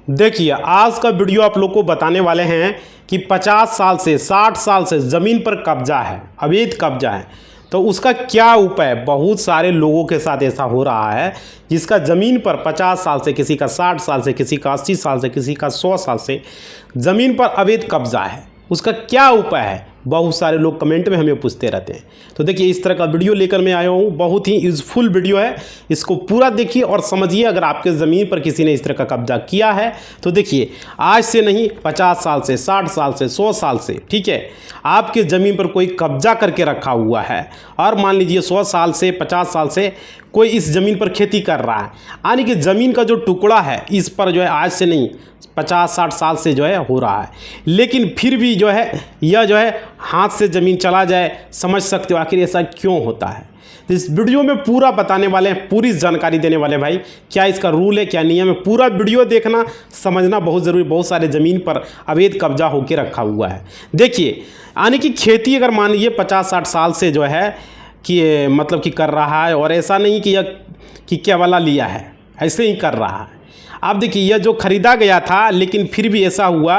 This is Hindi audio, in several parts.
देखिए, आज का वीडियो आप लोग को बताने वाले हैं कि 50 साल से 60 साल से ज़मीन पर कब्जा है, अवैध कब्जा है, तो उसका क्या उपाय। बहुत सारे लोगों के साथ ऐसा हो रहा है जिसका ज़मीन पर 50 साल से, किसी का 60 साल से, किसी का 80 साल से, किसी का 100 साल से ज़मीन पर अवैध कब्जा है। उसका क्या उपाय है, बहुत सारे लोग कमेंट में हमें पूछते रहते हैं। तो देखिए, इस तरह का वीडियो लेकर मैं आया हूँ। बहुत ही यूज़फुल वीडियो है, इसको पूरा देखिए और समझिए। अगर आपके ज़मीन पर किसी ने इस तरह का कब्जा किया है तो देखिए, आज से नहीं 50 साल से, 60 साल से, 100 साल से, ठीक है, आपके ज़मीन पर कोई कब्जा करके रखा हुआ है और मान लीजिए 100 साल से, 50 साल से कोई इस ज़मीन पर खेती कर रहा है, यानी कि ज़मीन का जो टुकड़ा है इस पर जो है आज से नहीं 50-60 साल से जो है हो रहा है, लेकिन फिर भी जो है यह जो है हाथ से ज़मीन चला जाए। समझ सकते हो आखिर ऐसा क्यों होता है। तो इस वीडियो में पूरा बताने वाले हैं, पूरी जानकारी देने वाले भाई, क्या इसका रूल है, क्या नियम है। पूरा वीडियो देखना, समझना बहुत ज़रूरी। बहुत सारे ज़मीन पर अवैध कब्जा होकर रखा हुआ है। देखिए, यानी कि खेती अगर मान लीजिए 50-60 साल से जो है कि मतलब कि कर रहा है, और ऐसा नहीं कि यह कि क्या वाला लिया है, ऐसे ही कर रहा है। आप देखिए, यह जो ख़रीदा गया था, लेकिन फिर भी ऐसा हुआ,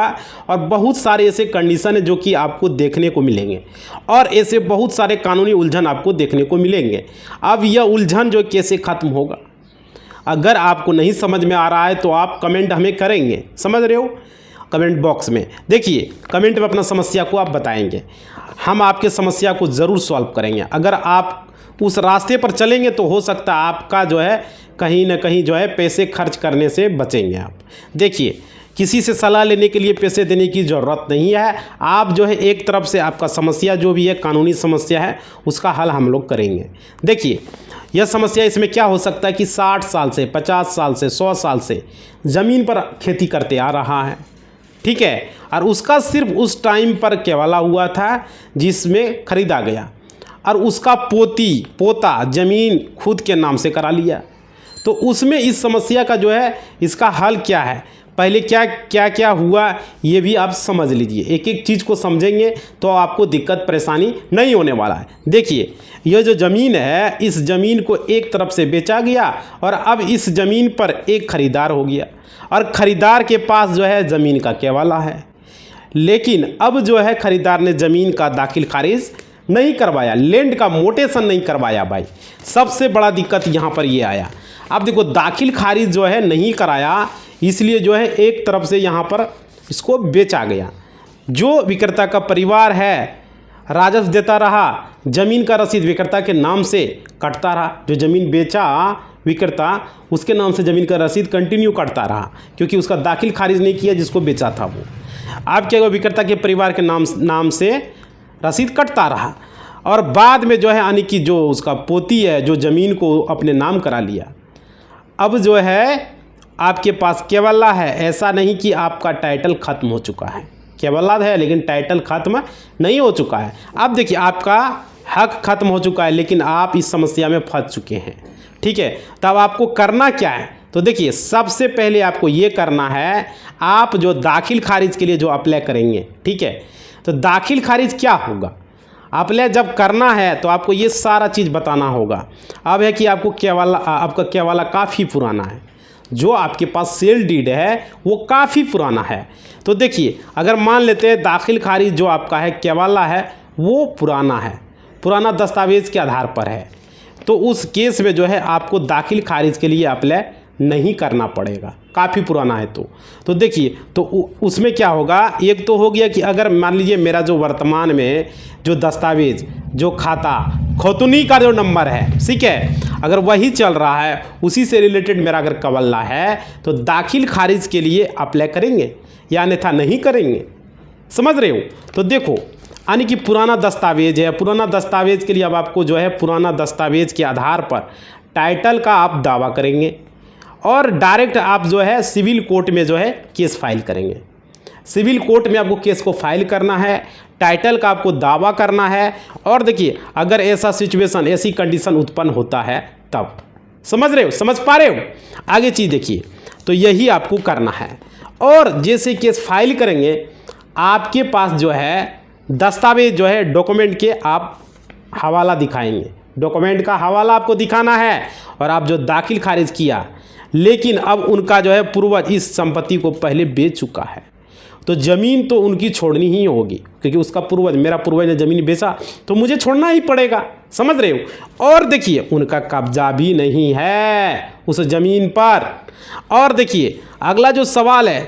और बहुत सारे ऐसे कंडीशन है जो कि आपको देखने को मिलेंगे, और ऐसे बहुत सारे कानूनी उलझन आपको देखने को मिलेंगे। अब यह उलझन जो कैसे ख़त्म होगा, अगर आपको नहीं समझ में आ रहा है तो आप कमेंट हमें करेंगे, समझ रहे हो, कमेंट बॉक्स में। देखिए, कमेंट में अपना समस्या को आप बताएंगे, हम आपके समस्या को ज़रूर सॉल्व करेंगे। अगर आप उस रास्ते पर चलेंगे तो हो सकता है आपका जो है कहीं ना कहीं जो है पैसे खर्च करने से बचेंगे आप। देखिए, किसी से सलाह लेने के लिए पैसे देने की ज़रूरत नहीं है। आप जो है एक तरफ से आपका समस्या जो भी है, कानूनी समस्या है, उसका हल हम लोग करेंगे। देखिए, यह समस्या इसमें क्या हो सकता है कि 60 साल से, 50 साल से, 100 साल से ज़मीन पर खेती करते आ रहा है, ठीक है, और उसका सिर्फ उस टाइम पर केवला हुआ था जिसमें ख़रीदा गया, और उसका पोता ज़मीन खुद के नाम से करा लिया। तो उसमें इस समस्या का जो है इसका हल क्या है, पहले क्या हुआ ये भी आप समझ लीजिए। एक एक चीज़ को समझेंगे तो आपको दिक्कत परेशानी नहीं होने वाला है। देखिए, यह जो ज़मीन है, इस ज़मीन को एक तरफ से बेचा गया, और अब इस ज़मीन पर एक ख़रीदार हो गया, और ख़रीदार के पास जो है ज़मीन का केवला है। लेकिन अब जो है ख़रीदार ने ज़मीन का दाखिल खारिज नहीं करवाया, लैंड का मोटेशन नहीं करवाया भाई। सबसे बड़ा दिक्कत यहाँ पर ये आया। अब देखो, दाखिल खारिज जो है नहीं कराया, इसलिए जो है एक तरफ से यहाँ पर इसको बेचा गया। जो विक्रेता का परिवार है राजस्व देता रहा, ज़मीन का रसीद विक्रेता के नाम से कटता रहा। जो ज़मीन बेचा विक्रेता, उसके नाम से ज़मीन का रसीद कंटिन्यू कटता रहा, क्योंकि उसका दाखिल खारिज नहीं किया जिसको बेचा था वो। अब क्या हुआ, विक्रेता के परिवार के नाम से रसीद कटता रहा, और बाद में जो है यानी कि जो उसका पोती है, जो ज़मीन को अपने नाम करा लिया, अब जो है आपके पास केवला है। ऐसा नहीं कि आपका टाइटल ख़त्म हो चुका है, केवला है लेकिन टाइटल ख़त्म नहीं हो चुका है। अब देखिए, आपका हक ख़त्म हो चुका है, लेकिन आप इस समस्या में फंस चुके हैं, ठीक है। तब आपको करना क्या है, तो देखिए, सबसे पहले आपको ये करना है, आप जो दाखिल खारिज के लिए जो अप्लाई करेंगे, ठीक है, तो दाखिल खारिज क्या होगा, अप्लाई जब करना है तो आपको ये सारा चीज़ बताना होगा। अब है कि आपको आपका केवला काफ़ी पुराना है, जो आपके पास सेल डीड है वो काफ़ी पुराना है। तो देखिए, अगर मान लेते हैं दाखिल खारिज जो आपका है केवला है वो पुराना है, पुराना दस्तावेज़ के आधार पर है, तो उस केस में जो है आपको दाखिल खारिज के लिए अप्लाई नहीं करना पड़ेगा, काफ़ी पुराना है तो देखिए, तो उसमें क्या होगा, एक तो हो गया कि अगर मान लीजिए मेरा जो वर्तमान में जो दस्तावेज़, जो खतौनी का जो नंबर है, ठीक है, अगर वही चल रहा है, उसी से रिलेटेड मेरा अगर कवल्ला है, तो दाखिल खारिज के लिए अप्लाई करेंगे या अन्यथा नहीं करेंगे। समझ रहे हो। तो देखो, यानी कि पुराना दस्तावेज है, पुराना दस्तावेज़ के लिए अब आपको जो है पुराना दस्तावेज़ के आधार पर टाइटल का आप दावा करेंगे, और डायरेक्ट आप जो है सिविल कोर्ट में जो है केस फाइल करेंगे। सिविल कोर्ट में आपको केस को फाइल करना है, टाइटल का आपको दावा करना है। और देखिए, अगर ऐसा सिचुएशन, ऐसी कंडीशन उत्पन्न होता है तब, समझ रहे हो, समझ पा रहे हो। आगे चीज़ देखिए, तो यही आपको करना है। और जैसे केस फाइल करेंगे, आपके पास जो है दस्तावेज जो है, डॉक्यूमेंट के आप हवाला दिखाएंगे, डॉक्यूमेंट का हवाला आपको दिखाना है, और आप जो दाखिल खारिज किया लेकिन अब उनका जो है पूर्वज इस संपत्ति को पहले बेच चुका है, तो ज़मीन तो उनकी छोड़नी ही होगी, क्योंकि उसका पूर्वज, मेरा पूर्वज ने ज़मीन बेचा तो मुझे छोड़ना ही पड़ेगा। समझ रहे हो। और देखिए उनका कब्जा भी नहीं है उस ज़मीन पर। और देखिए अगला जो सवाल है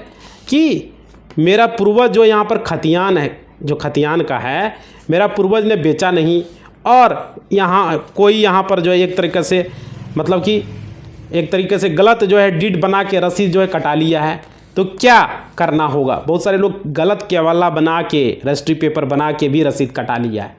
कि मेरा पूर्वज जो यहाँ पर खतियान है, जो खतियान का है, मेरा पूर्वज ने बेचा नहीं, और यहाँ कोई यहाँ पर जो है एक तरीके से मतलब कि एक तरीके से गलत जो है डीड बना के रसीद जो है कटा लिया है, तो क्या करना होगा। बहुत सारे लोग गलत केवाला बना के, रजिस्ट्री पेपर बना के भी रसीद कटा लिया है।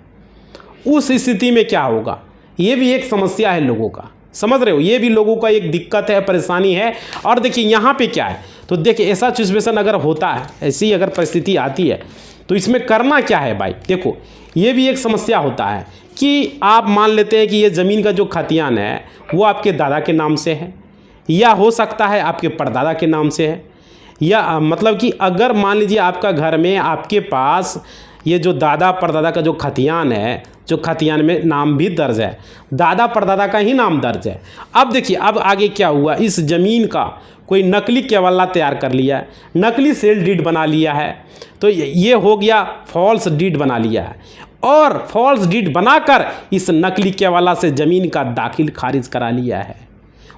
उस स्थिति में क्या होगा, ये भी एक समस्या है लोगों का। समझ रहे हो, ये भी लोगों का एक दिक्कत है, परेशानी है। और देखिए यहाँ पे क्या है, तो देखिए ऐसा सिचुएशन अगर होता है, ऐसी अगर परिस्थिति आती है, तो इसमें करना क्या है भाई। देखो ये भी एक समस्या होता है कि आप मान लेते हैं कि ये ज़मीन का जो खतियान है वो आपके दादा के नाम से है, या हो सकता है आपके परदादा के नाम से है, या मतलब कि अगर मान लीजिए आपका घर में आपके पास ये जो दादा परदादा का जो खतियान है, जो खतियान में नाम भी दर्ज है, दादा परदादा का ही नाम दर्ज है। अब देखिए अब आगे क्या हुआ, इस ज़मीन का कोई नकली केवाला तैयार कर लिया है, नकली सेल डीड बना लिया है, तो ये हो गया फॉल्स डीड बना लिया है, और फॉल्स डीड बनाकर इस नकली केवाला से ज़मीन का दाखिल खारिज करा लिया है।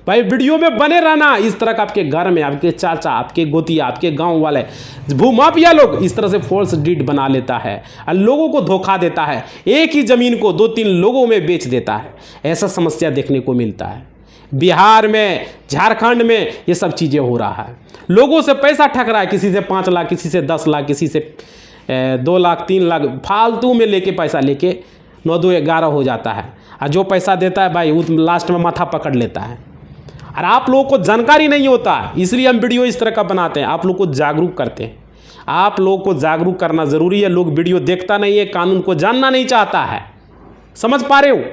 भाई वीडियो में बने रहना। इस तरह का आपके घर में आपके चाचा, आपके गोतिया, आपके गांव वाले भूमाफिया लोग इस तरह से फॉल्स डीड बना लेता है और लोगों को धोखा देता है, एक ही ज़मीन को 2-3 लोगों में बेच देता है। ऐसा समस्या देखने को मिलता है बिहार में, झारखंड में, ये सब चीज़ें हो रहा है। लोगों से पैसा ठग रहा है, किसी से 5 लाख, किसी से 10 लाख, किसी से 2 लाख 3 लाख फालतू में लेके पैसा लेके 9-2-11 हो जाता है। और जो पैसा देता है भाई वो लास्ट में माथा पकड़ लेता है। और आप लोगों को जानकारी नहीं होता, इसलिए हम वीडियो इस तरह का बनाते हैं, आप लोग को जागरूक करते हैं। आप लोगों को जागरूक करना ज़रूरी है। लोग वीडियो देखता नहीं है, कानून को जानना नहीं चाहता है। समझ पा रहे हो।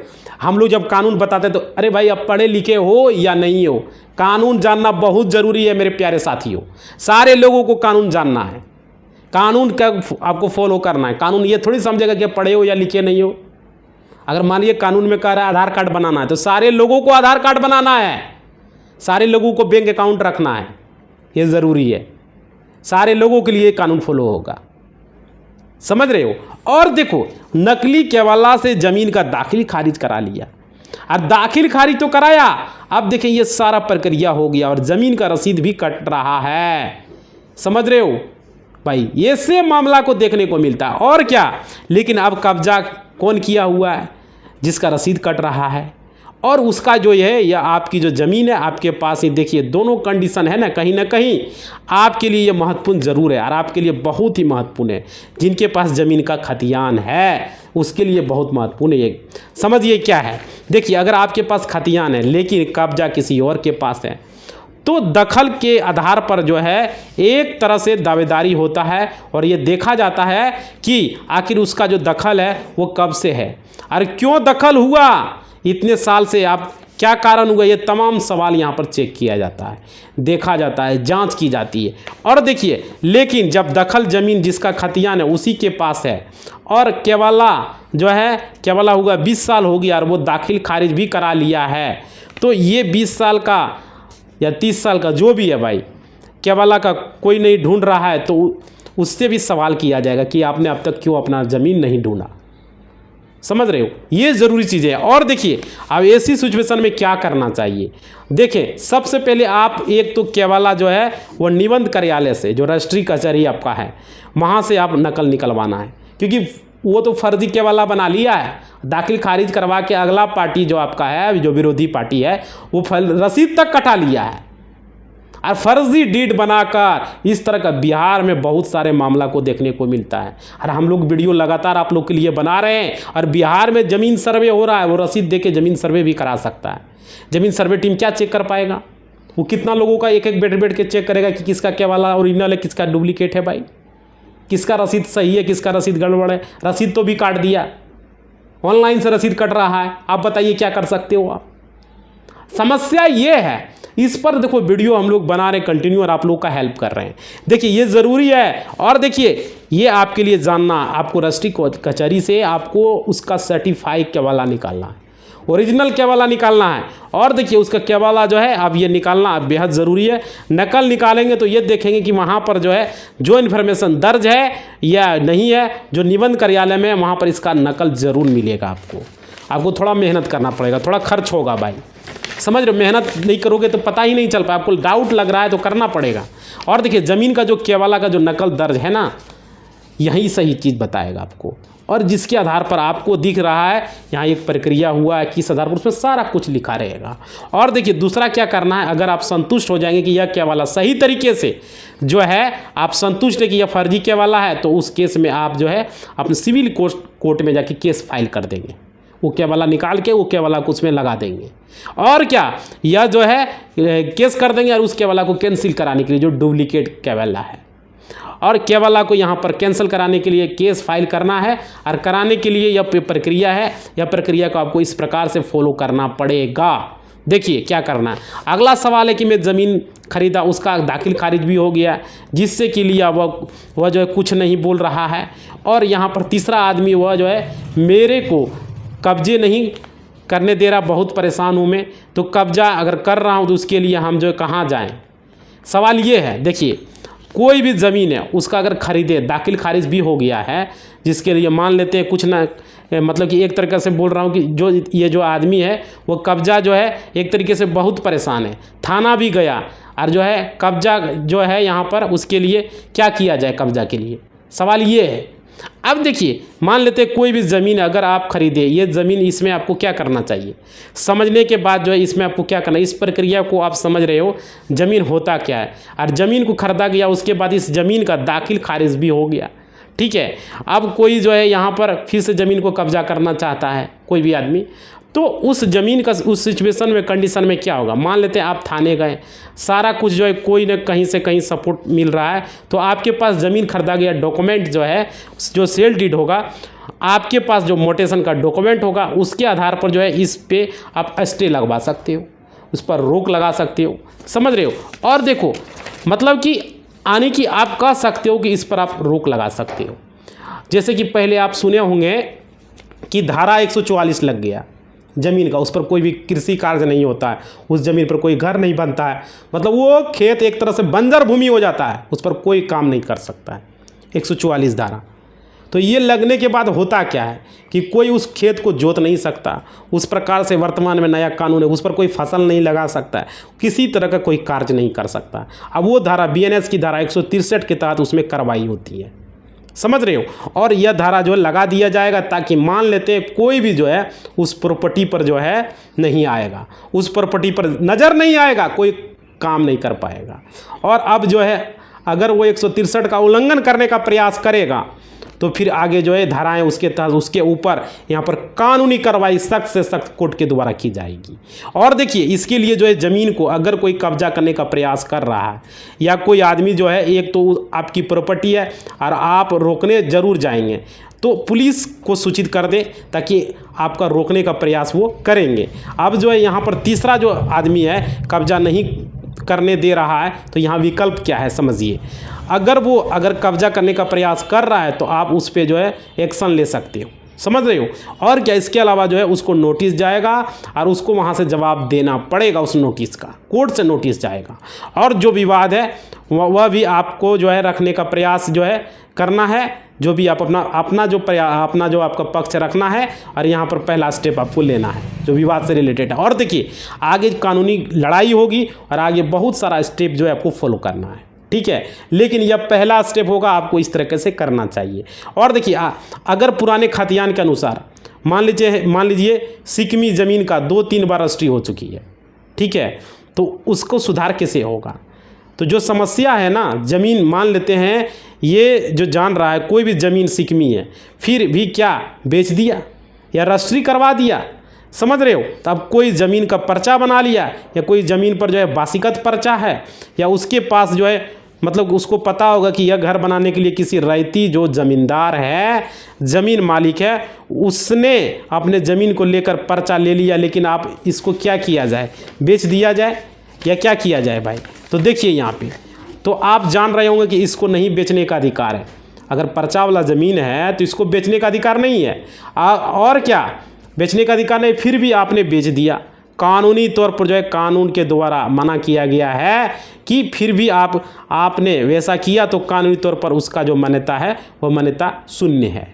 हम लोग जब कानून बताते हैं तो अरे भाई आप पढ़े लिखे हो या नहीं हो, कानून जानना बहुत ज़रूरी है मेरे प्यारे साथियों। सारे लोगों को कानून जानना है, कानून का आपको फॉलो करना है। कानून ये थोड़ी समझेगा कि पढ़े हो या लिखे नहीं हो। अगर मान लीजिए कानून में कह रहा है आधार कार्ड बनाना है, तो सारे लोगों को आधार कार्ड बनाना है, सारे लोगों को बैंक अकाउंट रखना है, ये ज़रूरी है। सारे लोगों के लिए कानून फॉलो होगा। समझ रहे हो। और देखो नकली केवाला से ज़मीन का दाखिल खारिज करा लिया, और दाखिल खारिज तो कराया, अब देखिए ये सारा प्रक्रिया हो गया और ज़मीन का रसीद भी कट रहा है। समझ रहे हो भाई, ये से मामला को देखने को मिलता है। और क्या, लेकिन अब कब्जा कौन किया हुआ है, जिसका रसीद कट रहा है, और उसका जो है या आपकी जो ज़मीन है आपके पास ही। देखिए दोनों कंडीशन है ना कहीं आपके लिए ये महत्वपूर्ण ज़रूर है, और आपके लिए बहुत ही महत्वपूर्ण है। जिनके पास ज़मीन का खतियान है उसके लिए बहुत महत्वपूर्ण है। ये समझिए क्या है। देखिए अगर आपके पास खतियान है लेकिन कब्जा किसी और के पास है, तो दखल के आधार पर जो है एक तरह से दावेदारी होता है, और ये देखा जाता है कि आखिर उसका जो दखल है वो कब से है और क्यों दखल हुआ, इतने साल से आप क्या कारण हुआ, ये तमाम सवाल यहाँ पर चेक किया जाता है, देखा जाता है, जांच की जाती है। और देखिए लेकिन जब दखल ज़मीन जिसका खतियान है उसी के पास है, और केवाला जो है केवाला हुआ 20 साल हो गया और वो दाखिल खारिज भी करा लिया है, तो ये 20 साल का या 30 साल का जो भी है भाई, केवाला का कोई नहीं ढूंढ रहा है, तो उससे भी सवाल किया जाएगा कि आपने अब तक क्यों अपना ज़मीन नहीं ढूंढा। समझ रहे हो, ये ज़रूरी चीज़ें है। और देखिए अब ऐसी सिचुएशन में क्या करना चाहिए। देखें सबसे पहले आप एक तो केवाला जो है वो निबंध कार्यालय से, जो रजिस्ट्री कचहरी आपका है, वहाँ से आप नकल निकलवाना है, क्योंकि वो तो फर्जी केवाला बना लिया है। दाखिल खारिज करवा के अगला पार्टी जो आपका है, जो विरोधी पार्टी है, वो रसीद तक कटा लिया है, और फर्जी डीड बनाकर इस तरह का बिहार में बहुत सारे मामला को देखने को मिलता है। और हम लोग वीडियो लगातार आप लोग के लिए बना रहे हैं। और बिहार में ज़मीन सर्वे हो रहा है, वो रसीद दे के ज़मीन सर्वे भी करा सकता है। ज़मीन सर्वे टीम क्या चेक कर पाएगा, वो कितना लोगों का एक एक बैठ के चेक करेगा कि किसका केवाला ओरिजिनल है, किसका डुप्लीकेट है भाई, किसका रसीद सही है, किसका रसीद गड़बड़ है। रसीद तो भी काट दिया, ऑनलाइन से रसीद कट रहा है, आप बताइए क्या कर सकते हो आप। समस्या ये है, इस पर देखो वीडियो हम लोग बना रहे कंटिन्यू, और आप लोग का हेल्प कर रहे हैं। देखिए ये ज़रूरी है। और देखिए ये आपके लिए जानना, आपको रजिस्ट्री कचहरी से आपको उसका सर्टिफाई केवाला निकालना है, ओरिजिनल केवाला निकालना है। और देखिए उसका केवाला जो है अब ये निकालना बेहद ज़रूरी है। नकल निकालेंगे तो ये देखेंगे कि वहाँ पर जो है जो इन्फॉर्मेशन दर्ज है या नहीं है, जो निबंध कार्यालय में वहाँ पर इसका नकल ज़रूर मिलेगा। आपको थोड़ा मेहनत करना पड़ेगा, थोड़ा खर्च होगा भाई, समझ रहे हो। मेहनत नहीं करोगे तो पता ही नहीं चल पाए। आपको डाउट लग रहा है तो करना पड़ेगा। और देखिए ज़मीन का जो केवाला का जो नकल दर्ज है ना, यही सही चीज़ बताएगा आपको। और जिसके आधार पर आपको दिख रहा है यहाँ एक प्रक्रिया हुआ है, किस आधार पर, उसमें सारा कुछ लिखा रहेगा। और देखिए दूसरा क्या करना है, अगर आप संतुष्ट हो जाएंगे कि यह केवाला सही तरीके से जो है आप संतुष्ट है कि यह फर्जी केवाला है, तो उस केस में आप जो है अपने सिविल कोर्ट में जाके केस फाइल कर देंगे। वो केवाला निकाल के वो केवाला को उसमें लगा देंगे। और क्या, यह जो है केस कर देंगे और उस केवाला को कैंसिल कराने के लिए जो डुप्लीकेट केवाला है, और केवाला को यहाँ पर कैंसिल कराने के लिए केस फाइल करना है। और कराने के लिए यह प्रक्रिया है, यह प्रक्रिया को आपको इस प्रकार से फॉलो करना पड़ेगा। देखिए क्या करना है। अगला सवाल है कि मैं ज़मीन खरीदा, उसका दाखिल खारिज भी हो गया, जिससे कि लिया वह जो है कुछ नहीं बोल रहा है। और यहाँ पर तीसरा आदमी वह जो है मेरे को कब्जे नहीं करने दे रहा, बहुत परेशान हूँ मैं। तो कब्जा अगर कर रहा हूँ तो उसके लिए हम जो है कहाँ जाएँ। सवाल ये है, देखिए कोई भी ज़मीन है उसका अगर खरीदे, दाखिल खारिज भी हो गया है, जिसके लिए मान लेते हैं कुछ ना, मतलब कि एक तरीके से बोल रहा हूँ कि जो ये जो आदमी है वो कब्जा जो है एक तरीके से बहुत परेशान है, थाना भी गया और जो है कब्जा जो है यहाँ पर उसके लिए क्या किया जाए कब्जा के लिए, सवाल ये है। अब देखिए मान लेते हैं कोई भी ज़मीन अगर आप खरीदे, ये ज़मीन, इसमें आपको क्या करना चाहिए समझने के बाद जो है इसमें आपको क्या करना है, इस प्रक्रिया को आप समझ रहे हो, ज़मीन होता क्या है। और ज़मीन को खरीदा गया, उसके बाद इस ज़मीन का दाखिल खारिज भी हो गया, ठीक है। अब कोई जो है यहाँ पर फिर से ज़मीन को कब्जा करना चाहता है कोई भी आदमी, तो उस ज़मीन का उस सिचुएशन में, कंडीशन में क्या होगा। मान लेते हैं आप थाने गए, सारा कुछ जो है कोई न कहीं से कहीं सपोर्ट मिल रहा है, तो आपके पास ज़मीन खरीदा गया डॉक्यूमेंट जो है, जो सेल डीड होगा, आपके पास जो मोटेशन का डॉक्यूमेंट होगा, उसके आधार पर जो है इस पे आप स्टे लगवा सकते हो, उस पर रोक लगा सकते हो, समझ रहे हो। और देखो मतलब कि आने की आप कह सकते हो कि इस पर आप रोक लगा सकते हो। जैसे कि पहले आप सुने होंगे कि धारा 144 लग गया ज़मीन का, उस पर कोई भी कृषि कार्य नहीं होता है, उस ज़मीन पर कोई घर नहीं बनता है, मतलब वो खेत एक तरह से बंजर भूमि हो जाता है, उस पर कोई काम नहीं कर सकता है, 144 धारा। तो ये लगने के बाद होता क्या है कि कोई उस खेत को जोत नहीं सकता, उस प्रकार से वर्तमान में नया कानून है, उस पर कोई फसल नहीं लगा सकता है, किसी तरह का कोई कार्य नहीं कर सकता। अब वो धारा BNS की धारा 163 के तहत उसमें कार्रवाई होती है, समझ रहे हो। और यह धारा जो है लगा दिया जाएगा ताकि मान लेते हैं कोई भी जो है उस प्रॉपर्टी पर जो है नहीं आएगा, उस प्रॉपर्टी पर नज़र नहीं आएगा, कोई काम नहीं कर पाएगा। और अब जो है अगर वो 163 का उल्लंघन करने का प्रयास करेगा तो फिर आगे जो है धाराएं उसके तहत उसके ऊपर यहाँ पर कानूनी कार्रवाई सख्त से सख्त कोर्ट के द्वारा की जाएगी। और देखिए इसके लिए जो है ज़मीन को अगर कोई कब्जा करने का प्रयास कर रहा है या कोई आदमी जो है, एक तो आपकी प्रॉपर्टी है और आप रोकने ज़रूर जाएंगे, तो पुलिस को सूचित कर दे ताकि आपका रोकने का प्रयास वो करेंगे। अब जो है यहाँ पर तीसरा जो आदमी है कब्जा नहीं करने दे रहा है, तो यहाँ विकल्प क्या है समझिए। अगर कब्जा करने का प्रयास कर रहा है तो आप उस पर जो है एक्शन ले सकते हो, समझ रहे हो। और क्या, इसके अलावा जो है उसको नोटिस जाएगा और उसको वहाँ से जवाब देना पड़ेगा, उस नोटिस का कोर्ट से नोटिस जाएगा। और जो विवाद है वह भी आपको जो है रखने का प्रयास जो है करना है, जो भी आप अपना जो आपका पक्ष रखना है, और यहाँ पर पहला स्टेप आपको लेना है जो विवाद से रिलेटेड है। और देखिए आगे कानूनी लड़ाई होगी और आगे बहुत सारा स्टेप जो है आपको फॉलो करना है, ठीक है। लेकिन यह पहला स्टेप होगा, आपको इस तरीके से करना चाहिए। और देखिए अगर पुराने खतियान के अनुसार मान लीजिए सिकमी ज़मीन का 2-3 बार रजिस्ट्री हो चुकी है, ठीक है, तो उसको सुधार कैसे होगा। तो जो समस्या है ना, ज़मीन मान लेते हैं ये जो जान रहा है कोई भी ज़मीन सिकमी है, फिर भी क्या बेच दिया या रजिस्ट्री करवा दिया, समझ रहे हो। तो अब कोई ज़मीन का पर्चा बना लिया या कोई ज़मीन पर जो है बासिकत पर्चा है, या उसके पास जो है मतलब उसको पता होगा कि यह घर बनाने के लिए किसी रैयती जो ज़मींदार है, ज़मीन मालिक है, उसने अपने ज़मीन को लेकर पर्चा ले लिया, लेकिन आप इसको क्या किया जाए, बेच दिया जाए या क्या किया जाए भाई। तो देखिए यहाँ पे तो आप जान रहे होंगे कि इसको नहीं बेचने का अधिकार है। अगर पर्चा वाला ज़मीन है तो इसको बेचने का अधिकार नहीं है। और क्या, बेचने का अधिकार नहीं, फिर भी आपने बेच दिया। कानूनी तौर पर जो है कानून के द्वारा मना किया गया है कि फिर भी आपने वैसा किया तो कानूनी तौर पर उसका जो मान्यता है वो मान्यता शून्य है,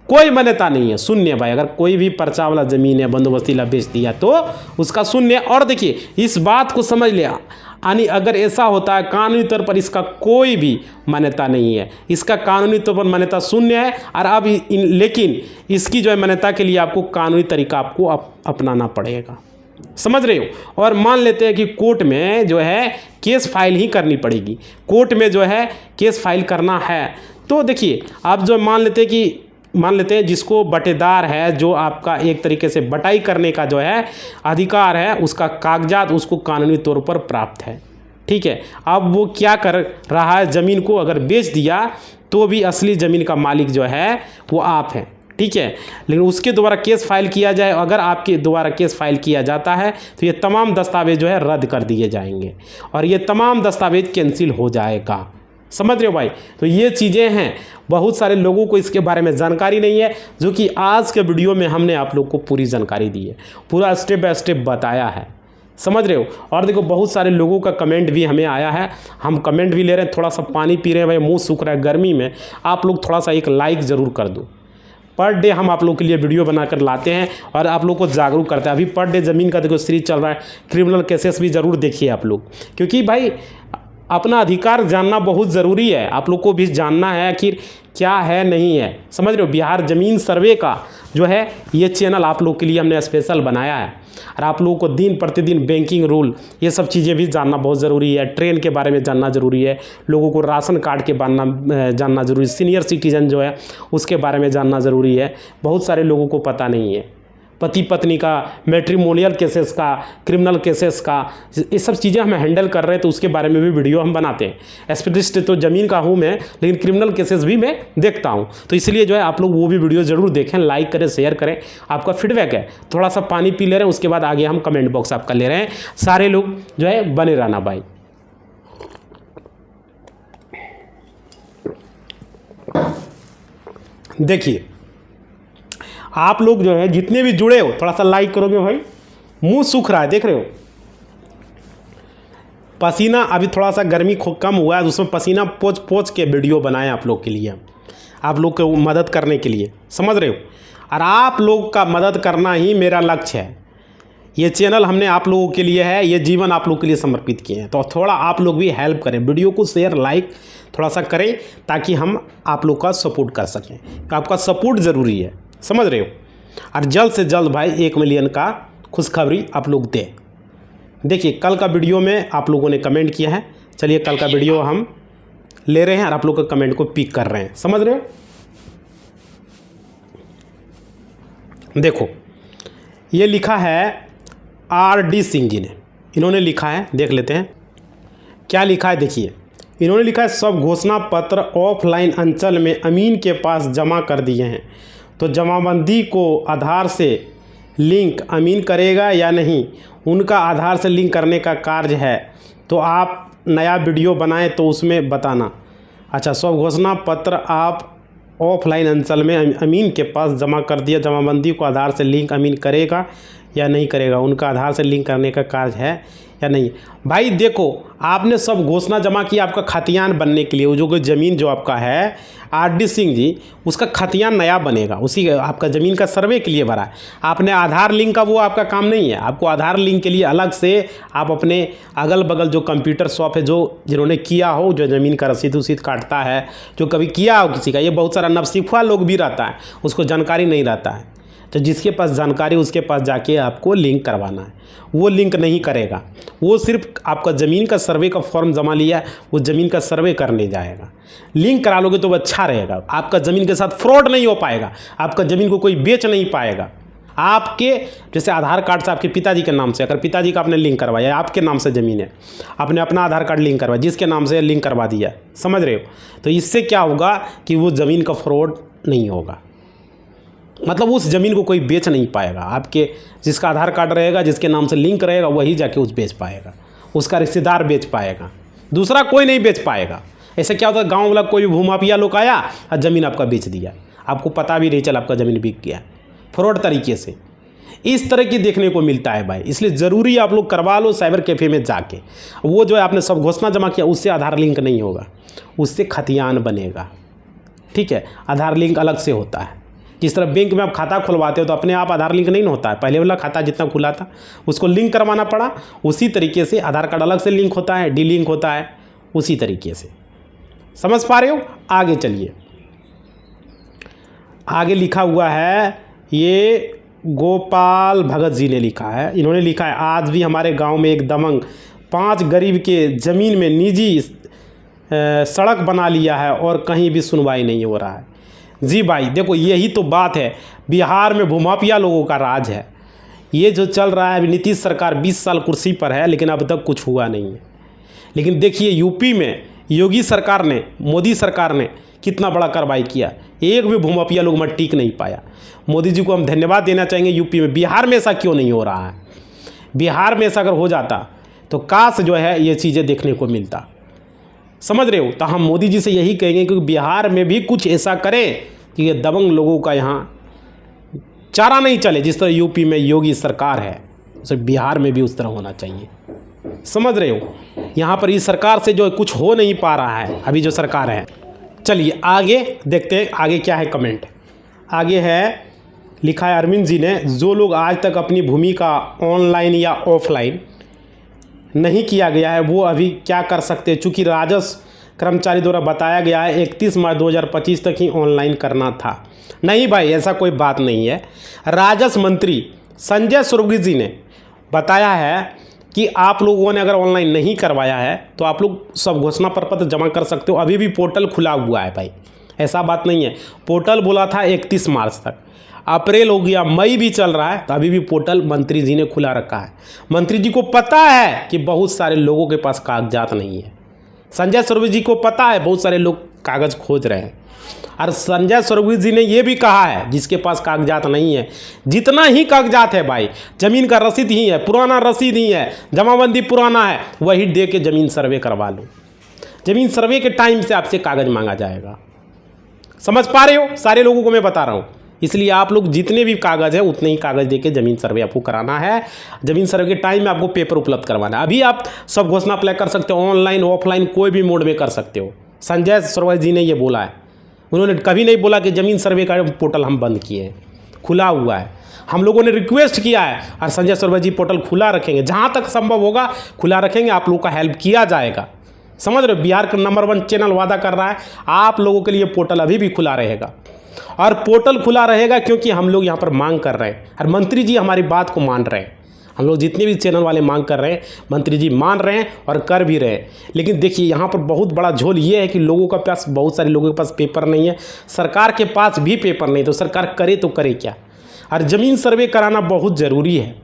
कोई मान्यता नहीं है, शून्य भाई। अगर कोई भी पर्चा वाला ज़मीन है बंदोबस्ती ला बेच दिया तो उसका शून्य। और देखिए इस बात को समझ लिया, यानी अगर ऐसा होता है कानूनी तौर पर इसका कोई भी मान्यता नहीं है, इसका कानूनी तौर पर मान्यता शून्य है, और अब लेकिन इसकी जो है मान्यता के लिए आपको कानूनी तरीका आपको अपनाना पड़ेगा, समझ रहे हो। और मान लेते हैं कि कोर्ट में जो है केस फाइल ही करनी पड़ेगी, कोर्ट में जो है केस फाइल करना है। तो देखिए आप जो मान लेते हैं जिसको बटेदार है, जो आपका एक तरीके से बटाई करने का जो है अधिकार है, उसका कागजात उसको कानूनी तौर पर प्राप्त है, ठीक है। अब वो क्या कर रहा है, ज़मीन को अगर बेच दिया तो भी असली ज़मीन का मालिक जो है वो आप हैं, ठीक है। लेकिन उसके द्वारा केस फाइल किया जाए, अगर आपके द्वारा केस फाइल किया जाता है तो ये तमाम दस्तावेज जो है रद्द कर दिए जाएंगे और ये तमाम दस्तावेज कैंसिल हो जाएगा, समझ रहे हो भाई। तो ये चीज़ें हैं, बहुत सारे लोगों को इसके बारे में जानकारी नहीं है, जो कि आज के वीडियो में हमने आप लोग को पूरी जानकारी दी है, पूरा स्टेप बाय स्टेप बताया है, समझ रहे हो। और देखो बहुत सारे लोगों का कमेंट भी हमें आया है, हम कमेंट भी ले रहे हैं। थोड़ा सा पानी पी रहे हैं भाई, मुंह सूख रहा है गर्मी में, आप लोग थोड़ा सा एक लाइक ज़रूर कर दो। पर डे हम आप लोग के लिए वीडियो बनाकर लाते हैं और आप लोग को जागरूक करते हैं। अभी पर डे ज़मीन का देखो सीरीज चल रहा है, क्रिमिनल केसेस भी ज़रूर देखिए आप लोग, क्योंकि भाई अपना अधिकार जानना बहुत ज़रूरी है। आप लोग को भी जानना है आखिर क्या है नहीं है, समझ रहे हो। बिहार ज़मीन सर्वे का जो है ये चैनल आप लोग के लिए हमने स्पेशल बनाया है, और आप लोगों को दिन प्रतिदिन बैंकिंग रूल ये सब चीज़ें भी जानना बहुत ज़रूरी है। ट्रेन के बारे में जानना ज़रूरी है, लोगों को राशन कार्ड के जानना ज़रूरी है, सीनियर सिटीजन जो है उसके बारे में जानना ज़रूरी है। बहुत सारे लोगों को पता नहीं है, पति पत्नी का, मैट्रिमोनियल केसेस का, क्रिमिनल केसेस का, ये सब चीज़ें हम हैंडल कर रहे हैं, तो उसके बारे में भी वीडियो हम बनाते हैं। स्पेशलिस्ट तो ज़मीन का हूँ मैं, लेकिन क्रिमिनल केसेस भी मैं देखता हूँ, तो इसलिए जो है आप लोग वो भी वीडियो ज़रूर देखें, लाइक करें, शेयर करें। आपका फीडबैक है। थोड़ा सा पानी पी ले रहे हैं, उसके बाद आगे हम कमेंट बॉक्स आपका ले रहे हैं। सारे लोग जो है बने रहना भाई। देखिए आप लोग जो है जितने भी जुड़े हो थोड़ा सा लाइक करोगे भाई, मुंह सूख रहा है देख रहे हो, पसीना अभी थोड़ा सा गर्मी कम हुआ है, उसमें पसीना पोंछ के वीडियो बनाए आप लोग के लिए, आप लोग को मदद करने के लिए, समझ रहे हो। और आप लोग का मदद करना ही मेरा लक्ष्य है। ये चैनल हमने आप लोगों के लिए है, ये जीवन आप लोग के लिए समर्पित किए हैं, तो थोड़ा आप लोग भी हेल्प करें, वीडियो को शेयर लाइक थोड़ा सा करें, ताकि हम आप लोग का सपोर्ट कर सकें। आपका सपोर्ट ज़रूरी है, समझ रहे हो। और जल्द से जल्द भाई 1 मिलियन का खुशखबरी आप लोग दें। देखिए कल का वीडियो में आप लोगों ने कमेंट किया है, चलिए कल का वीडियो हम ले रहे हैं और आप लोग के कमेंट को पिक कर रहे हैं, समझ रहे हो। देखो ये लिखा है RD सिंह जी ने, इन्होंने लिखा है, देख लेते हैं क्या लिखा है। देखिए इन्होंने लिखा है सब घोषणा पत्र ऑफलाइन अंचल में अमीन के पास जमा कर दिए हैं, तो जमाबंदी को आधार से लिंक अमीन करेगा या नहीं, उनका आधार से लिंक करने का कार्य है, तो आप नया वीडियो बनाएं तो उसमें बताना। अच्छा, सब घोषणा पत्र आप ऑफलाइन अंचल में अमीन के पास जमा कर दिया, जमाबंदी को आधार से लिंक अमीन करेगा या नहीं करेगा, उनका आधार से लिंक करने का कार्य है या नहीं। भाई देखो आपने सब घोषणा जमा किया आपका खतियान बनने के लिए, वो जो ज़मीन जो आपका है RD सिंह जी, उसका खतियान नया बनेगा, उसी आपका ज़मीन का सर्वे के लिए भरा है आपने। आधार लिंक का वो आपका काम नहीं है, आपको आधार लिंक के लिए अलग से आप अपने अगल बगल जो कंप्यूटर शॉप है, जो जिन्होंने किया हो, जो ज़मीन का रसीद उसीद काटता है, जो कभी किया हो किसी का, ये बहुत सारा नवसिखुआ लोग भी रहता है, उसको जानकारी नहीं रहता है, तो जिसके पास जानकारी उसके पास जाके आपको लिंक करवाना है। वो लिंक नहीं करेगा, वो सिर्फ आपका ज़मीन का सर्वे का फॉर्म जमा लिया है, वो ज़मीन का सर्वे करने जाएगा। लिंक करा लोगे तो वो अच्छा रहेगा, आपका ज़मीन के साथ फ्रॉड नहीं हो पाएगा, आपका ज़मीन को कोई बेच नहीं पाएगा। आपके जैसे आधार कार्ड से आपके पिताजी के नाम से, अगर पिताजी का आपने लिंक करवाया, आपके नाम से ज़मीन है, आपने अपना आधार कार्ड लिंक करवाया, जिसके नाम से लिंक करवा दिया, समझ रहे हो, तो इससे क्या होगा कि वो ज़मीन का फ्रॉड नहीं होगा, मतलब उस ज़मीन को कोई बेच नहीं पाएगा। आपके जिसका आधार कार्ड रहेगा, जिसके नाम से लिंक रहेगा, वही जाके उस बेच पाएगा, उसका रिश्तेदार बेच पाएगा, दूसरा कोई नहीं बेच पाएगा। ऐसे क्या होता है, गांव वाला कोई भूमाफिया लोग आया और ज़मीन आपका बेच दिया, आपको पता भी नहीं चला आपका ज़मीन बिक गया, फ्रॉड तरीके से। इस तरह की देखने को मिलता है भाई, इसलिए ज़रूरी आप लोग करवा लो साइबर कैफ़े में जाके। वो जो है आपने सब घोषणा जमा किया, उससे आधार लिंक नहीं होगा, उससे खतियान बनेगा। ठीक है, आधार लिंक अलग से होता है। जिस तरह बैंक में आप खाता खुलवाते हो तो अपने आप आधार लिंक नहीं होता है, पहले वाला खाता जितना खुला था उसको लिंक करवाना पड़ा, उसी तरीके से आधार कार्ड अलग से लिंक होता है, डी लिंक होता है, उसी तरीके से। समझ पा रहे हो? आगे चलिए, आगे लिखा हुआ है, ये गोपाल भगत जी ने लिखा है। इन्होंने लिखा है, आज भी हमारे गांव में एक दबंग 5 गरीब के ज़मीन में निजी सड़क बना लिया है और कहीं भी सुनवाई नहीं हो रहा है। जी भाई देखो, यही तो बात है, बिहार में भूमाफिया लोगों का राज है। ये जो चल रहा है, अभी नीतीश सरकार 20 साल कुर्सी पर है लेकिन अब तक कुछ हुआ नहीं है। लेकिन देखिए यूपी में योगी सरकार ने, मोदी सरकार ने कितना बड़ा कार्रवाई किया, एक भी भूमाफिया लोग में टिक नहीं पाया। मोदी जी को हम धन्यवाद देना चाहेंगे यूपी में। बिहार में ऐसा क्यों नहीं हो रहा है? बिहार में ऐसा अगर हो जाता तो काश जो है ये चीज़ें देखने को मिलता। समझ रहे हो? तो हम मोदी जी से यही कहेंगे कि बिहार में भी कुछ ऐसा करें कि ये दबंग लोगों का यहाँ चारा नहीं चले। जिस तरह यूपी में योगी सरकार है, उसे बिहार में भी उस तरह होना चाहिए। समझ रहे हो? यहाँ पर इस सरकार से जो कुछ हो नहीं पा रहा है अभी जो सरकार है। चलिए आगे देखते हैं, आगे क्या है कमेंट। आगे है, लिखा है अरविंद जी ने, जो लोग आज तक अपनी भूमिका ऑनलाइन या ऑफलाइन नहीं किया गया है वो अभी क्या कर सकते हैं, चूँकि राजस्व कर्मचारी द्वारा बताया गया है 31 मार्च 2025 तक ही ऑनलाइन करना था। नहीं भाई, ऐसा कोई बात नहीं है। राजस्व मंत्री संजय सुरभि जी ने बताया है कि आप लोगों ने अगर ऑनलाइन नहीं करवाया है तो आप लोग सब घोषणा पत्र जमा कर सकते हो। अभी भी पोर्टल खुला हुआ है भाई, ऐसा बात नहीं है। पोर्टल बोला था 31 मार्च तक, अप्रैल हो गया, मई भी चल रहा है, तो अभी भी पोर्टल मंत्री जी ने खुला रखा है। मंत्री जी को पता है कि बहुत सारे लोगों के पास कागजात नहीं है। संजय सुरभि जी को पता है बहुत सारे लोग कागज़ खोज रहे हैं। और संजय सुरभि जी ने ये भी कहा है जिसके पास कागजात नहीं है, जितना ही कागजात है भाई, ज़मीन का रसीद ही है, पुराना रसीद ही है, जमाबंदी पुराना है, वही दे के ज़मीन सर्वे करवा लो। ज़मीन सर्वे के टाइम से आपसे कागज़ मांगा जाएगा। समझ पा रहे हो? सारे लोगों को मैं बता रहा हूँ। इसलिए आप लोग जितने भी कागज़ है उतने ही कागज़ देके ज़मीन सर्वे आपको कराना है। ज़मीन सर्वे के टाइम में आपको पेपर उपलब्ध करवाना है। अभी आप सब घोषणा अप्लाई कर सकते हो, ऑनलाइन ऑफलाइन कोई भी मोड में कर सकते हो। संजय सुरभि जी ने ये बोला है, उन्होंने कभी नहीं बोला कि ज़मीन सर्वे का पोर्टल हम बंद किए हैं, खुला हुआ है। हम लोगों ने रिक्वेस्ट किया है और संजय सुरभि जी पोर्टल खुला रखेंगे, जहाँ तक संभव होगा खुला रखेंगे, आप लोगों का हेल्प किया जाएगा। समझ रहे हो? बिहार का नंबर 1 चैनल वादा कर रहा है आप लोगों के लिए पोर्टल अभी भी खुला रहेगा। और पोर्टल खुला रहेगा क्योंकि हम लोग यहाँ पर मांग कर रहे हैं और मंत्री जी हमारी बात को मान रहे हैं। हम लोग जितने भी चैनल वाले मांग कर रहे हैं, मंत्री जी मान रहे हैं और कर भी रहे हैं। लेकिन देखिए यहाँ पर बहुत बड़ा झोल ये है कि लोगों के पास, बहुत सारे लोगों के पास पेपर नहीं है, सरकार के पास भी पेपर नहीं, तो सरकार करे तो करे क्या। और ज़मीन सर्वे कराना बहुत ज़रूरी है।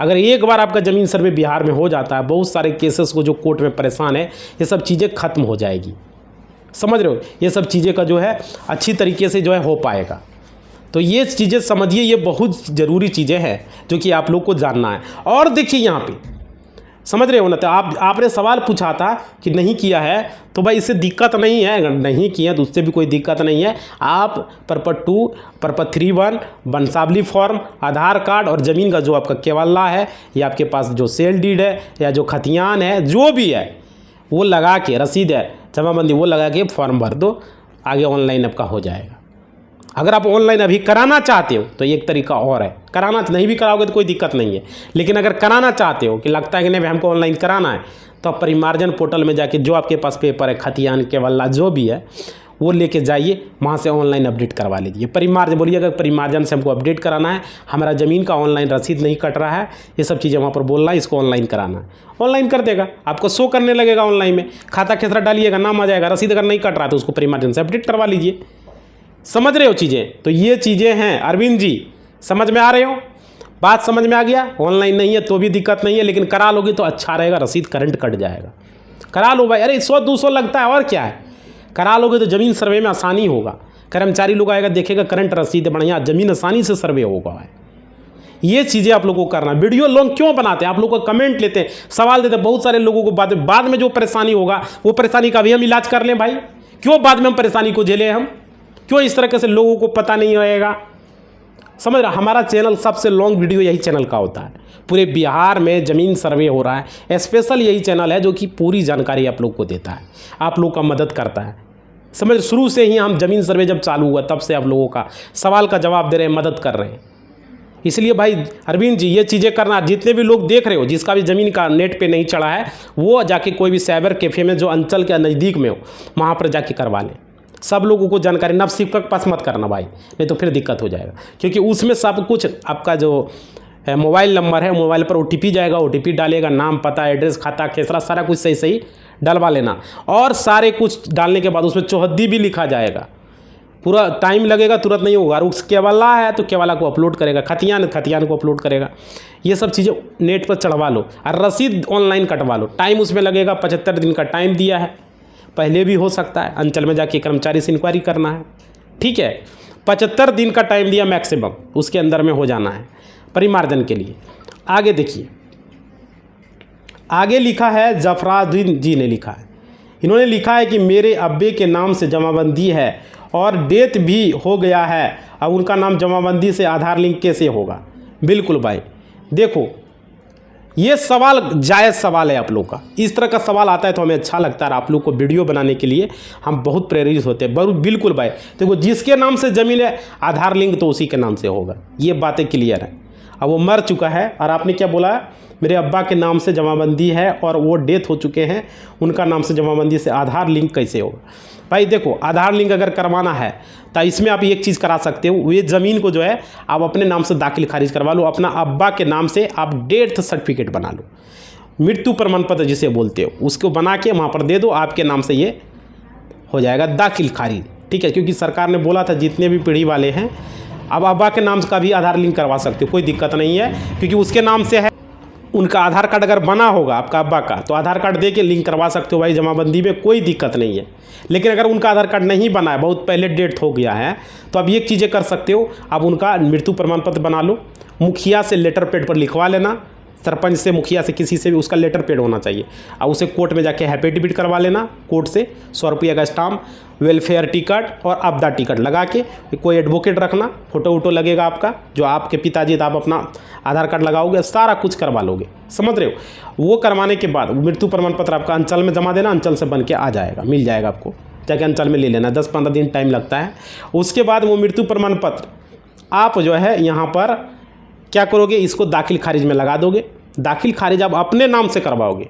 अगर एक बार आपका ज़मीन सर्वे बिहार में हो जाता है, बहुत सारे केसेस को जो कोर्ट में परेशान है, ये सब चीज़ें ख़त्म हो जाएगी। समझ रहे हो? ये सब चीज़ें का जो है अच्छी तरीके से जो है हो पाएगा। तो ये चीज़ें समझिए, ये बहुत ज़रूरी चीज़ें हैं जो कि आप लोग को जानना है। और देखिए यहाँ पे, समझ रहे हो ना? तो आपने सवाल पूछा था कि नहीं किया है, तो भाई इससे दिक्कत नहीं है। अगर नहीं किया तो उससे भी कोई दिक्कत नहीं है। आप परपट 2, परपट 3-1, वंशावली फॉर्म, आधार कार्ड और ज़मीन का जो आपका केवल्ला है या आपके पास जो सेल डीड है या जो खतियान है, जो भी है वो लगा के, रसीद है, जमाबंदी, वो लगा के फॉर्म भर दो, आगे ऑनलाइन आपका हो जाएगा। अगर आप ऑनलाइन अभी कराना चाहते हो तो एक तरीका और है, कराना नहीं भी कराओगे तो कोई दिक्कत नहीं है। लेकिन अगर कराना चाहते हो कि लगता है कि नहीं भाई हमको ऑनलाइन कराना है, तो आप परिमार्जन पोर्टल में जाके जो आपके पास पेपर है, खतियान, केवल्ला जो भी है, वो लेके जाइए, वहाँ से ऑनलाइन अपडेट करवा लीजिए। परिमार्जन बोलिए, अगर परिमार्जन से हमको अपडेट कराना है, हमारा ज़मीन का ऑनलाइन रसीद नहीं कट रहा है, ये सब चीज़ें वहाँ पर बोलना है, इसको ऑनलाइन कराना है, ऑनलाइन कर देगा, आपको शो करने लगेगा ऑनलाइन में। खाता खेसरा डालिएगा, नाम आ जाएगा, रसीद अगर नहीं कट रहा है तो उसको परिमार्जन से अपडेट करवा लीजिए। समझ रहे हो चीज़ें? तो ये चीज़ें हैं अरविंद जी, समझ में आ रहे हो? बात समझ में आ गया? ऑनलाइन नहीं है तो भी दिक्कत नहीं है, लेकिन करा लोगे तो अच्छा रहेगा, रसीद करंट कट जाएगा। करा लो भाई, अरे 100-200 लगता है और क्या है, करा लोगे तो ज़मीन सर्वे में आसानी होगा। कर्मचारी लोग आएगा, देखेगा करंट रसीद बढ़िया, ज़मीन आसानी से सर्वे होगा। ये चीज़ें आप लोगों को करना। वीडियो लोग क्यों बनाते हैं? आप लोग को कमेंट लेते हैं, सवाल देते हैं, बहुत सारे लोगों को बाद में जो परेशानी होगा वो परेशानी का भी हम इलाज कर लें भाई। क्यों बाद में हम परेशानी को झेलें? हम क्यों इस तरह से लोगों को पता नहीं रहेगा? समझ रहा, हमारा चैनल सबसे लॉन्ग वीडियो यही चैनल का होता है। पूरे बिहार में ज़मीन सर्वे हो रहा है, स्पेशल यही चैनल है जो कि पूरी जानकारी आप लोग को देता है, आप लोग का मदद करता है। समझ, शुरू से ही हम ज़मीन सर्वे जब चालू हुआ तब से आप लोगों का सवाल का जवाब दे रहे हैं, मदद कर रहे हैं। इसलिए भाई अरविंद जी ये चीज़ें करना, जितने भी लोग देख रहे हो, जिसका भी ज़मीन का नेट पे नहीं चढ़ा है, वो जाके कोई भी साइबर कैफ़े में जो अंचल के नज़दीक में हो वहाँ पर जाके करवा लें। सब लोगों को जानकारी, नव शिक्षक के पास मत करना भाई, नहीं तो फिर दिक्कत हो जाएगा, क्योंकि उसमें सब कुछ आपका जो मोबाइल नंबर है, मोबाइल पर OTP जाएगा, OTP डालेगा, नाम पता एड्रेस खाता खेसरा सारा कुछ सही सही डलवा लेना। और सारे कुछ डालने के बाद उसमें चौहद्दी भी लिखा जाएगा। पूरा टाइम लगेगा, तुरंत नहीं होगा। और उस केवाला है तो केवाला को अपलोड करेगा, खतियान को अपलोड करेगा। ये सब चीज़ें नेट पर चढ़वा लो और रसीद ऑनलाइन कटवा लो। टाइम उसमें लगेगा, 75 दिन का टाइम दिया है, पहले भी हो सकता है। अंचल में जाके कर्मचारी से इंक्वायरी करना है, ठीक है। 75 दिन का टाइम दिया मैक्सिमम, उसके अंदर में हो जाना है परिमार्जन के लिए। आगे देखिए, आगे लिखा है, जफरादीन जी ने लिखा है, इन्होंने लिखा है कि मेरे अब्बे के नाम से जमाबंदी है और डेथ भी हो गया है, अब उनका नाम जमाबंदी से आधार लिंक कैसे होगा। बिल्कुल भाई, देखो ये सवाल जायज़ सवाल है आप लोग का। इस तरह का सवाल आता है तो हमें अच्छा लगता है, आप लोग को वीडियो बनाने के लिए हम बहुत प्रेरित होते हैं। बिल्कुल भाई, देखो जिसके नाम से ज़मीन है आधार लिंक तो उसी के नाम से होगा, ये बातें क्लियर है। अब वो मर चुका है और आपने क्या बोला, मेरे अब्बा के नाम से जमाबंदी है और वो डेथ हो चुके हैं, उनका नाम से जमाबंदी से आधार लिंक कैसे होगा। भाई देखो, आधार लिंक अगर करवाना है तो इसमें आप एक चीज़ करा सकते हो, ये ज़मीन को जो है आप अपने नाम से दाखिल खारिज करवा लो, अपना अब्बा के नाम से आप डेथ सर्टिफिकेट बना लो, मृत्यु प्रमाण पत्र जिसे बोलते हो, उसको बना के वहाँ पर दे दो, आपके नाम से ये हो जाएगा दाखिल खारिज, ठीक है। क्योंकि सरकार ने बोला था जितने भी पीढ़ी वाले हैं अब अब्बा के नाम का भी आधार लिंक करवा सकते हो, कोई दिक्कत नहीं है, क्योंकि उसके नाम से है। उनका आधार कार्ड अगर बना होगा आपका अब्बा का तो आधार कार्ड दे के लिंक करवा सकते हो भाई, जमाबंदी में कोई दिक्कत नहीं है। लेकिन अगर उनका आधार कार्ड नहीं बना है, बहुत पहले डेट हो गया है, तो अब ये चीज़ें कर सकते हो, आप उनका मृत्यु प्रमाण पत्र बना लो, मुखिया से लेटर पैड पर लिखवा लेना, सरपंच से, मुखिया से, किसी से भी उसका लेटर पैड होना चाहिए, और उसे कोर्ट में जाके एफिडेविट करवा लेना, कोर्ट से 100 रुपये का स्टाम्प, वेलफेयर टिकट और आपदा टिकट लगा के, कोई एडवोकेट रखना, फोटो वोटो लगेगा आपका, जो आपके पिताजी, तो आप अपना आधार कार्ड लगाओगे, सारा कुछ करवा लोगे, समझ रहे हो। वो करवाने के बाद मृत्यु प्रमाण पत्र आपका अंचल में जमा देना, अंचल से बन के आ जाएगा, मिल जाएगा आपको, जाके अंचल में ले लेना, 10-15 दिन टाइम लगता है। उसके बाद वो मृत्यु प्रमाण पत्र आप जो है यहाँ पर क्या करोगे, इसको दाखिल खारिज में लगा दोगे। दाखिल खारिज आप अपने नाम से करवाओगे,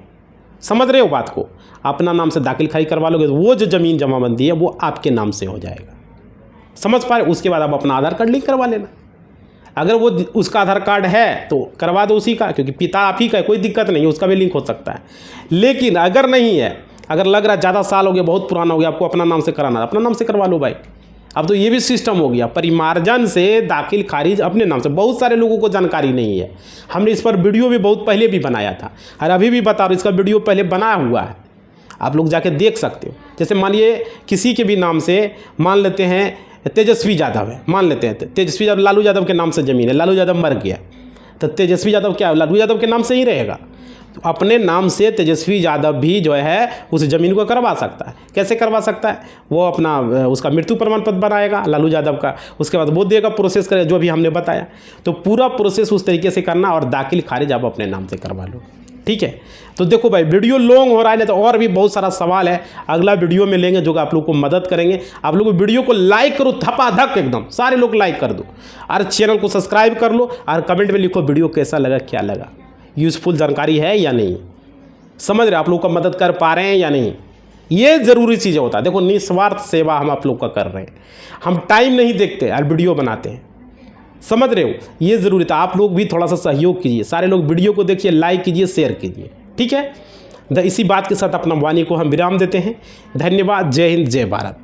समझ रहे हो बात को, अपना नाम से दाखिल खारिज करवा लोगे, तो वो जो ज़मीन जमाबंदी है वो आपके नाम से हो जाएगा, समझ पा रहे। उसके बाद आप अपना आधार कार्ड लिंक करवा लेना, अगर वो उसका आधार कार्ड है तो करवा दो उसी का, क्योंकि पिता आप ही का है, कोई दिक्कत नहीं है, उसका भी लिंक हो सकता है। लेकिन अगर नहीं है, अगर लग रहा है ज़्यादा साल हो गया, बहुत पुराना हो गया, आपको अपना नाम से कराना, अपना नाम से करवा लो भाई। अब तो ये भी सिस्टम हो गया, परिमार्जन से दाखिल खारिज अपने नाम से। बहुत सारे लोगों को जानकारी नहीं है, हमने इस पर वीडियो भी बहुत पहले भी बनाया था और अभी भी बता रहा हूँ, इसका वीडियो पहले बनाया हुआ है, आप लोग जाके देख सकते हो। जैसे मानिए किसी के भी नाम से, मान लेते हैं तेजस्वी यादव है, मान लेते हैं तेजस्वी यादव, लालू यादव के नाम से ज़मीन है, लालू यादव मर गया तो तेजस्वी यादव क्या लालू यादव के नाम से ही रहेगा, तो अपने नाम से तेजस्वी यादव भी जो है उस ज़मीन को करवा सकता है। कैसे करवा सकता है, वो अपना उसका मृत्यु प्रमाण पत्र बनाएगा लालू यादव का, उसके बाद वो देगा, प्रोसेस करेगा, जो भी हमने बताया। तो पूरा प्रोसेस उस तरीके से करना और दाखिल खारिज आप अपने नाम से करवा लो, ठीक है। तो देखो भाई वीडियो लॉन्ग हो रहा है, नहीं तो और भी बहुत सारा सवाल है, अगला वीडियो में लेंगे जो आप लोग को मदद करेंगे। आप लोग वीडियो को लाइक करो, धपाधक एकदम सारे लोग लाइक कर दो, और चैनल को सब्सक्राइब कर लो, और कमेंट में लिखो वीडियो कैसा लगा, क्या लगा, यूज़फुल जानकारी है या नहीं, समझ रहे आप लोग का मदद कर पा रहे हैं या नहीं, ये ज़रूरी चीज़ें होता है। देखो निस्वार्थ सेवा हम आप लोग का कर रहे हैं, हम टाइम नहीं देखते और वीडियो बनाते हैं, समझ रहे हो, ये ज़रूरी था। आप लोग भी थोड़ा सा सहयोग कीजिए, सारे लोग वीडियो को देखिए, लाइक कीजिए, शेयर कीजिए, ठीक है। इसी बात के साथ अपना वाणी को हम विराम देते हैं। धन्यवाद, जय हिंद, जय भारत।